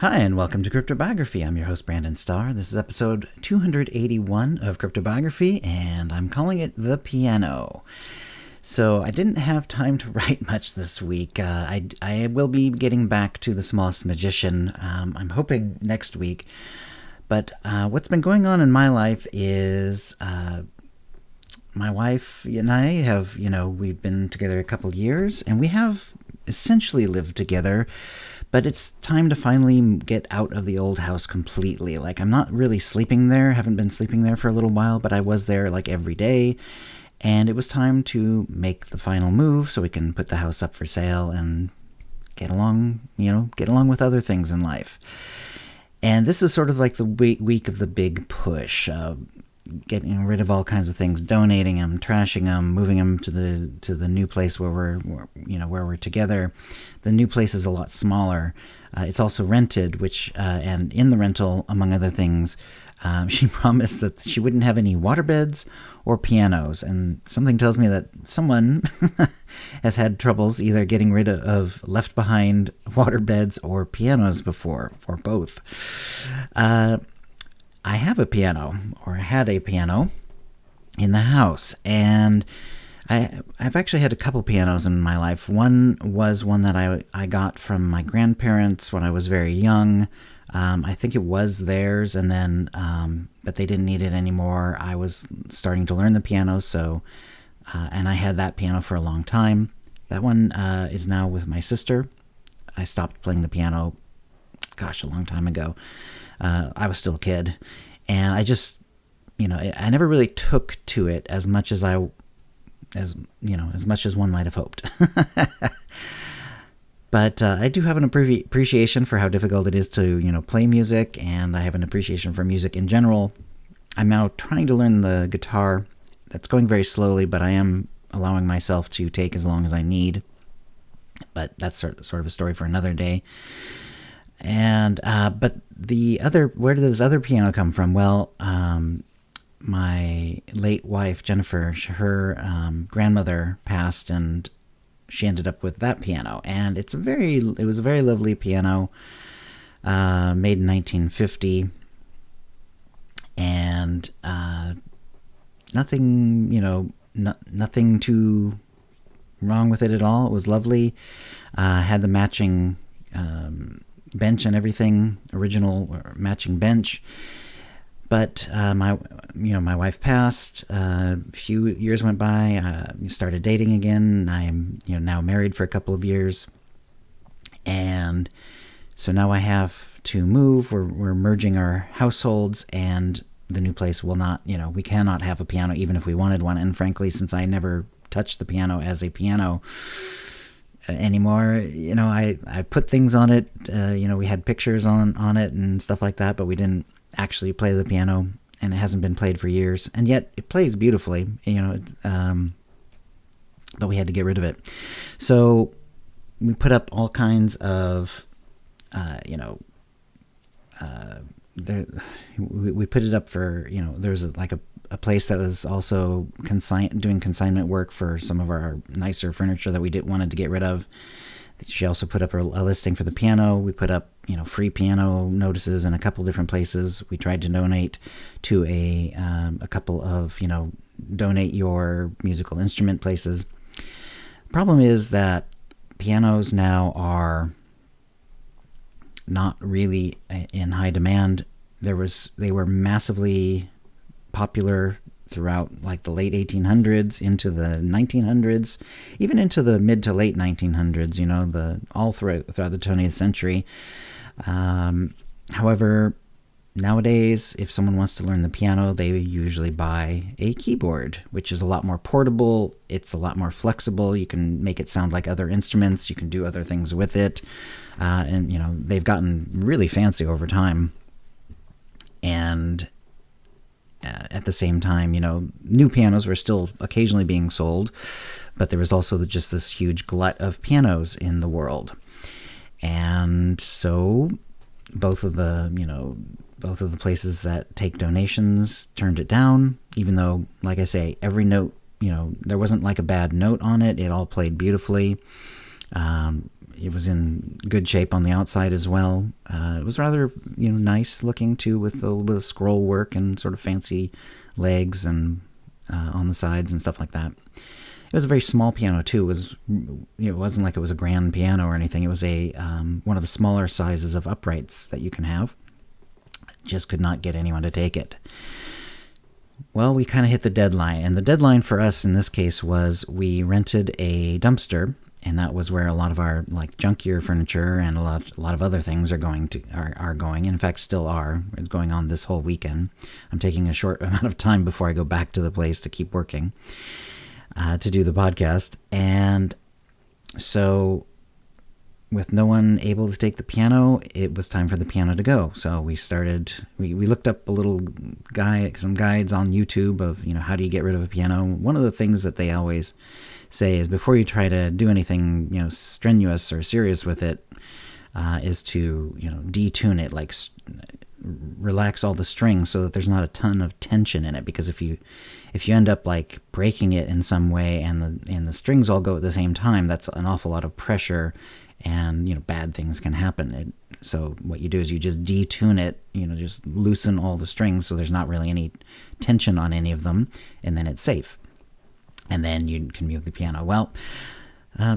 Hi, and welcome to CryptoBiography. I'm your host, Brandon Starr. This is episode 281 of CryptoBiography, and I'm calling it The Piano. So I didn't have time to write much this week. I will be getting back to The Smallest Magician, I'm hoping next week. But what's been going on in my life is my wife and I have, we've been together a couple years, and we have essentially lived together. But it's time to finally get out of the old house completely. Like, I'm not really sleeping there, haven't been sleeping there for a little while, but I was there like every day. And it was time to make the final move so we can put the house up for sale and get along with other things in life. And this is sort of like the week of the big push, getting rid of all kinds of things, donating them, trashing them, moving them to the new place where we're together. The new place is a lot smaller. It's also rented, and in the rental, among other things, she promised that she wouldn't have any waterbeds or pianos. And something tells me that someone has had troubles either getting rid of left behind waterbeds or pianos before, or both. I have a piano, or I had a piano in the house, and I've actually had a couple pianos in my life. One was one that I got from my grandparents when I was very young. I think it was theirs, and then but they didn't need it anymore. I was starting to learn the piano, and I had that piano for a long time. That one is now with my sister. I stopped playing the piano, a long time ago. I was still a kid, and I just, I never really took to it as much as much as one might have hoped. But I do have an appreciation for how difficult it is to, play music, and I have an appreciation for music in general. I'm now trying to learn the guitar. That's going very slowly, but I am allowing myself to take as long as I need. But that's sort of a story for another day. And but where did this other piano come from? Well, my late wife Jennifer, her grandmother passed, and she ended up with that piano. And it was a very lovely piano, made in 1950, and nothing nothing too wrong with it at all. It was lovely. Had the matching bench and everything, original matching bench. But my wife passed. A few years went by. We started dating again. I'm now married for a couple of years, and so now I have to move. We're merging our households, and the new place will not. We cannot have a piano even if we wanted one. And frankly, since I never touched the piano as a piano anymore, I put things on it. We had pictures on it and stuff like that, but we didn't actually play the piano, and it hasn't been played for years, and yet it plays beautifully, but we had to get rid of it. So we put up all kinds of, we put it up for, there's a place that was also doing consignment work for some of our nicer furniture that we wanted to get rid of. She also put up a listing for the piano. We put up, free piano notices in a couple different places. We tried to donate to a couple of, donate your musical instrument places. Problem is that pianos now are not really in high demand. They were massively popular throughout like the late 1800s into the 1900s, even into the mid to late 1900s, all throughout the 20th century. However, nowadays, if someone wants to learn the piano, they usually buy a keyboard, which is a lot more portable. It's a lot more flexible. You can make it sound like other instruments. You can do other things with it. And they've gotten really fancy over time. And at the same time, new pianos were still occasionally being sold, but there was also just this huge glut of pianos in the world. And so both of the places that take donations turned it down, even though, like I say, every note, there wasn't like a bad note on it. It all played beautifully. it was in good shape on the outside as well. It was rather, nice looking too, with a little bit of scroll work and sort of fancy legs and on the sides and stuff like that. It was a very small piano too. It wasn't like it was a grand piano or anything. It was a one of the smaller sizes of uprights that you can have. Just could not get anyone to take it. Well, we kind of hit the deadline, and the deadline for us in this case was we rented a dumpster, and that was where a lot of our like junkier furniture and a lot of other things are going. In fact, still are. It's going on this whole weekend. I'm taking a short amount of time before I go back to the place to keep working to do the podcast, and so with no one able to take the piano, it was time for the piano to go. So we looked up some guides on YouTube of, how do you get rid of a piano? One of the things that they always say is before you try to do anything, strenuous or serious with it, is to, detune it, like relax all the strings so that there's not a ton of tension in it. Because if you end up like breaking it in some way and the strings all go at the same time, that's an awful lot of pressure, and bad things can happen. So what you do is you just detune it, just loosen all the strings so there's not really any tension on any of them, and then it's safe. And then you can move the piano. Well,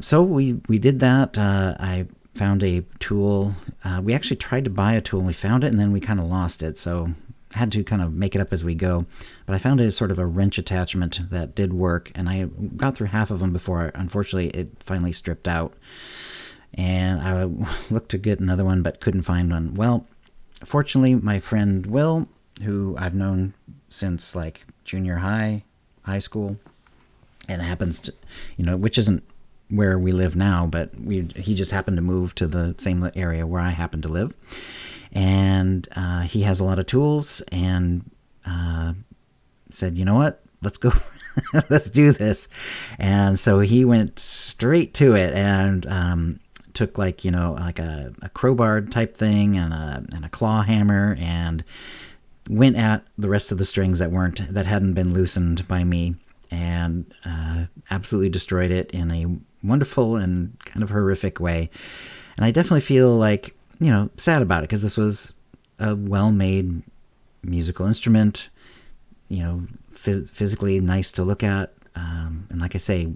so we did that. I found a tool. We actually tried to buy a tool, and we found it, and then we kind of lost it. So had to kind of make it up as we go. But I found a sort of a wrench attachment that did work, and I got through half of them before, unfortunately, it finally stripped out. And I looked to get another one, but couldn't find one. Well, fortunately, my friend Will, who I've known since like junior high school, and happens to, which isn't where we live now, but he just happened to move to the same area where I happen to live. And he has a lot of tools, and said, you know what, let's go. Let's do this. And so he went straight to it, and took like a crowbar type thing and a claw hammer, and went at the rest of the strings that hadn't been loosened by me, and absolutely destroyed it in a wonderful and kind of horrific way. And I definitely feel like sad about it, because this was a well-made musical instrument, physically nice to look at, and like I say,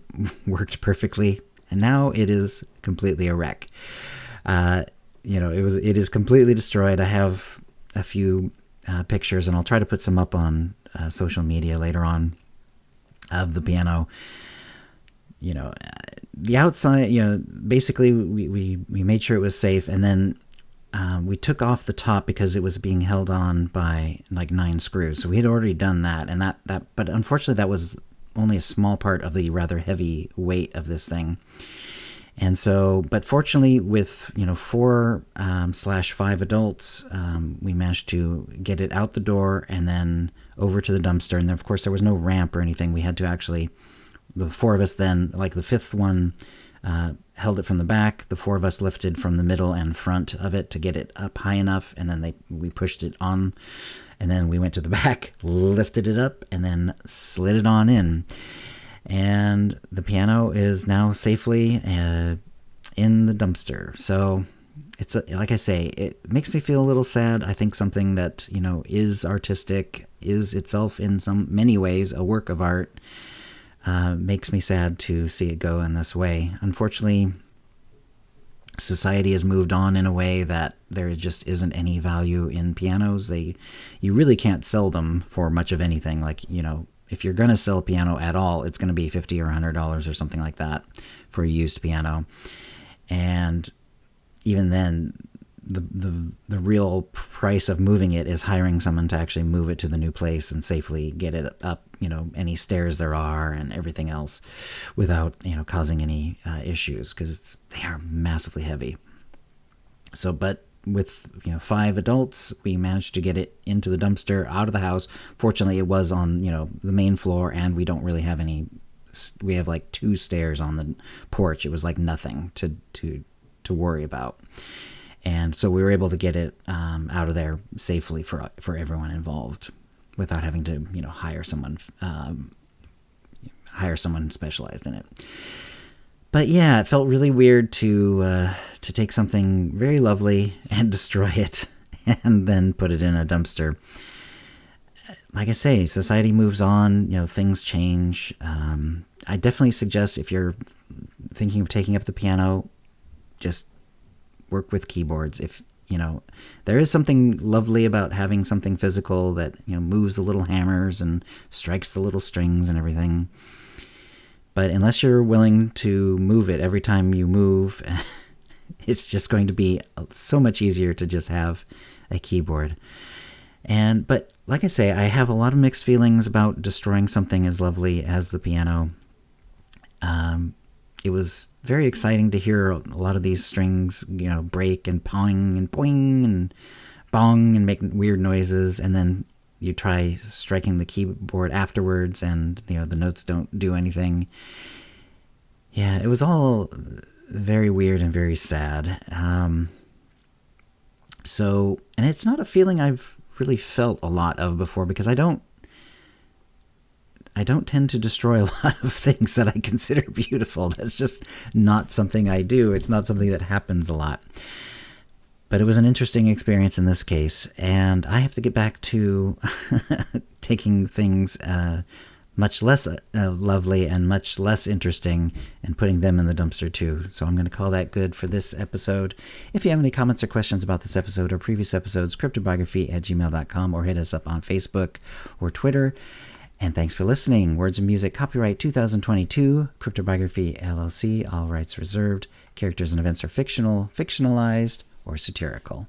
worked perfectly. And now it is completely a wreck. It is completely destroyed. I have a few pictures, and I'll try to put some up on social media later on of the piano. The outside, basically we made sure it was safe, and then we took off the top because it was being held on by like 9 screws. So we had already done that, and but unfortunately that was only a small part of the rather heavy weight of this thing. And so, but fortunately with 4/5 adults, we managed to get it out the door and then over to the dumpster. And then, of course, there was no ramp or anything. We had to actually, the 4 of us then, like the 5th one, held it from the back. The 4 of us lifted from the middle and front of it to get it up high enough, and then we pushed it on, and then we went to the back, lifted it up, and then slid it on in. And the piano is now safely in the dumpster. So it's like I say, it makes me feel a little sad. I think something that is artistic, is itself in many ways a work of art, makes me sad to see it go in this way. Unfortunately, society has moved on in a way that there just isn't any value in pianos. You really can't sell them for much of anything. Like, if you're going to sell a piano at all, it's going to be $50 or $100 or something like that for a used piano. And even then, the real price of moving it is hiring someone to actually move it to the new place and safely get it up, any stairs there are and everything else, without, causing any issues, because they are massively heavy. So, but with 5 adults, we managed to get it into the dumpster, out of the house. Fortunately, it was on the main floor, and we don't really have any. We have like 2 stairs on the porch. It was like nothing to worry about. And so we were able to get it out of there safely for everyone involved, without having to hire someone specialized in it. But yeah, it felt really weird to take something very lovely and destroy it and then put it in a dumpster. Like I say, society moves on, things change. I definitely suggest, if you're thinking of taking up the piano, just work with keyboards. If there is something lovely about having something physical that moves the little hammers and strikes the little strings and everything. But unless you're willing to move it every time you move, it's just going to be so much easier to just have a keyboard. But like I say, I have a lot of mixed feelings about destroying something as lovely as the piano. It was very exciting to hear a lot of these strings, break and pong and boing and bong and make weird noises, and then you try striking the keyboard afterwards and the notes don't do anything. Yeah, it was all very weird and very sad. And it's not a feeling I've really felt a lot of before, because I don't tend to destroy a lot of things that I consider beautiful. That's just not something I do. It's not something that happens a lot. But it was an interesting experience in this case, and I have to get back to taking things much less lovely and much less interesting and putting them in the dumpster too. So I'm going to call that good for this episode. If you have any comments or questions about this episode or previous episodes, cryptobiography@gmail.com, or hit us up on Facebook or Twitter. And thanks for listening. Words and Music, copyright 2022, CryptoBiography LLC, all rights reserved. Characters and events are fictional, fictionalized, or satirical.